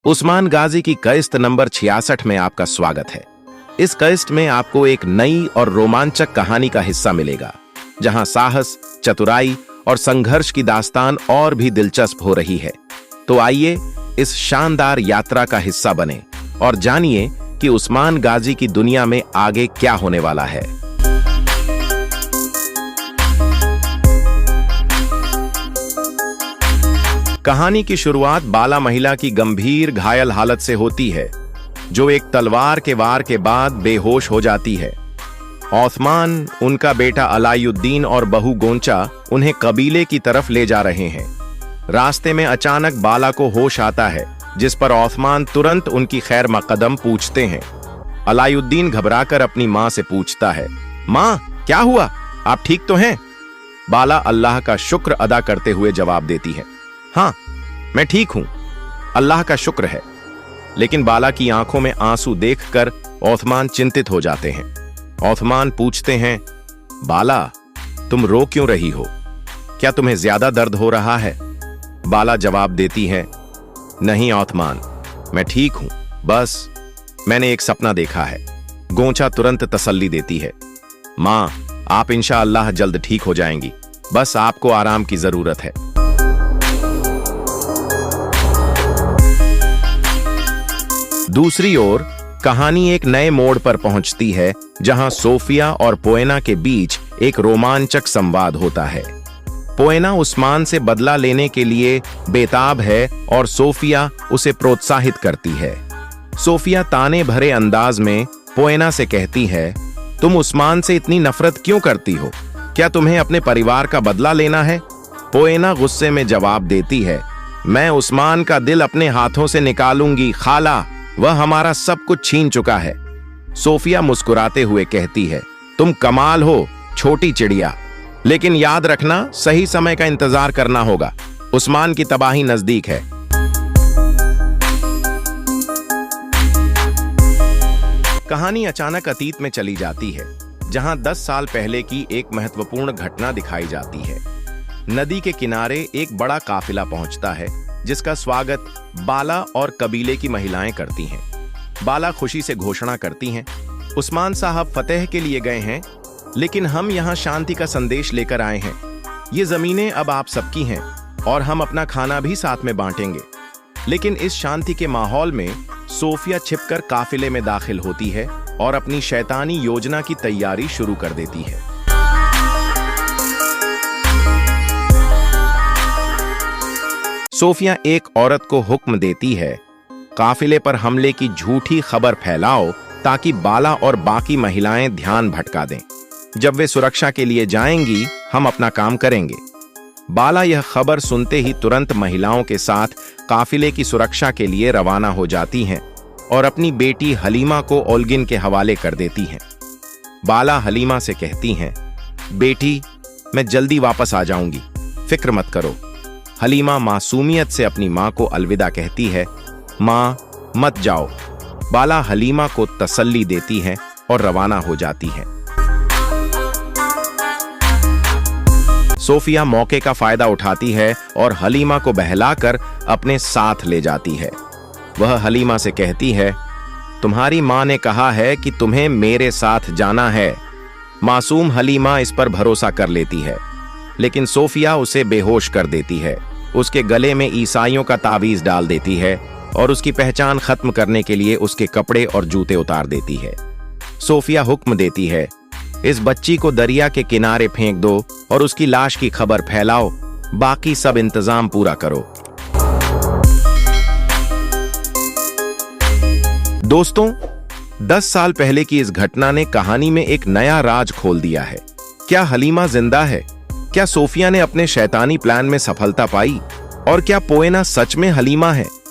उस्मान गाजी की किस्त नंबर 66 में आपका स्वागत है। इस किस्त में आपको एक नई और रोमांचक कहानी का हिस्सा मिलेगा, जहां साहस, चतुराई और संघर्ष की दास्तान और भी दिलचस्प हो रही है। तो आइए इस शानदार यात्रा का हिस्सा बने और जानिए कि उस्मान गाजी की दुनिया में आगे क्या होने वाला है। कहानी की शुरुआत बाला महिला की गंभीर घायल हालत से होती है, जो एक तलवार के वार के बाद बेहोश हो जाती है। ओस्मान, उनका बेटा अलायुद्दीन और बहू गोंचा उन्हें कबीले की तरफ ले जा रहे हैं। रास्ते में अचानक बाला को होश आता है, जिस पर ओस्मान तुरंत उनकी खैर मकदम पूछते हैं। अलायुद्दीन घबराकर अपनी मां से पूछता है, मां, क्या हुआ? आप ठीक तो हैं? बाला अल्लाह का शुक्र अदा करते हुए जवाब देती है, हाँ, मैं ठीक हूं, अल्लाह का शुक्र है। लेकिन बाला की आंखों में आंसू देखकर ओस्मान चिंतित हो जाते हैं। ओस्मान पूछते हैं, बाला, तुम रो क्यों रही हो? क्या तुम्हें ज्यादा दर्द हो रहा है? बाला जवाब देती है, नहीं ओस्मान, मैं ठीक हूं, बस मैंने एक सपना देखा है। गोंचा तुरंत तसल्ली देती है, मां, आप इंशाअल्लाह जल्द ठीक हो जाएंगी, बस आपको आराम की जरूरत है। दूसरी ओर कहानी एक नए मोड़ पर पहुंचती है, जहां सोफिया और पोएना के बीच एक रोमांचक संवाद होता है। पोएना उस्मान से बदला लेने के लिए बेताब है और सोफिया उसे प्रोत्साहित करती है। सोफिया ताने भरे अंदाज में पोएना से कहती है, तुम उस्मान से इतनी नफरत क्यों करती हो? क्या तुम्हें अपने परिवार का बदला लेना है? पोएना गुस्से में जवाब देती है, मैं उस्मान का दिल अपने हाथों से निकालूंगी खाला, वह हमारा सब कुछ छीन चुका है। सोफिया मुस्कुराते हुए कहती है, तुम कमाल हो छोटी चिड़िया, लेकिन याद रखना, सही समय का इंतजार करना होगा, उस्मान की तबाही नजदीक है। कहानी अचानक अतीत में चली जाती है, जहां 10 साल पहले की एक महत्वपूर्ण घटना दिखाई जाती है। नदी के किनारे एक बड़ा काफिला पहुंचता है, जिसका स्वागत बाला और कबीले की महिलाएं करती हैं। बाला खुशी से घोषणा करती हैं, उस्मान साहब फतेह के लिए गए हैं, लेकिन हम यहाँ शांति का संदेश लेकर आए हैं। ये जमीनें अब आप सबकी हैं और हम अपना खाना भी साथ में बांटेंगे। लेकिन इस शांति के माहौल में सोफिया छिपकर काफिले में दाखिल होती है और अपनी शैतानी योजना की तैयारी शुरू कर देती है। सोफिया एक औरत को हुक्म देती है, काफिले पर हमले की झूठी खबर फैलाओ ताकि बाला और बाकी महिलाएं ध्यान भटका दें। जब वे सुरक्षा के लिए जाएंगी, हम अपना काम करेंगे। बाला यह खबर सुनते ही तुरंत महिलाओं के साथ काफिले की सुरक्षा के लिए रवाना हो जाती हैं और अपनी बेटी हलीमा को ओल्गिन के हवाले कर देती हैं। बाला हलीमा से कहती हैं, बेटी, मैं जल्दी वापस आ जाऊंगी, फिक्र मत करो। हलीमा मासूमियत से अपनी मां को अलविदा कहती है, मां, मत जाओ। बाला हलीमा को तसल्ली देती है और रवाना हो जाती है। सोफिया मौके का फायदा उठाती है और हलीमा को बहलाकर अपने साथ ले जाती है। वह हलीमा से कहती है, तुम्हारी मां ने कहा है कि तुम्हें मेरे साथ जाना है। मासूम हलीमा इस पर भरोसा कर लेती है, लेकिन सोफिया उसे बेहोश कर देती है, उसके गले में ईसाइयों का तावीज डाल देती है और उसकी पहचान खत्म करने के लिए उसके कपड़े और जूते उतार देती है। सोफिया हुक्म देती है, इस बच्ची को दरिया के किनारे फेंक दो और उसकी लाश की खबर फैलाओ, बाकी सब इंतजाम पूरा करो। दोस्तों, 10 साल पहले की इस घटना ने कहानी में एक नया राज खोल दिया है। क्या हलीमा जिंदा है? क्या सोफिया ने अपने शैतानी प्लान में सफलता पाई? और क्या पोएना सच में हलीमा है?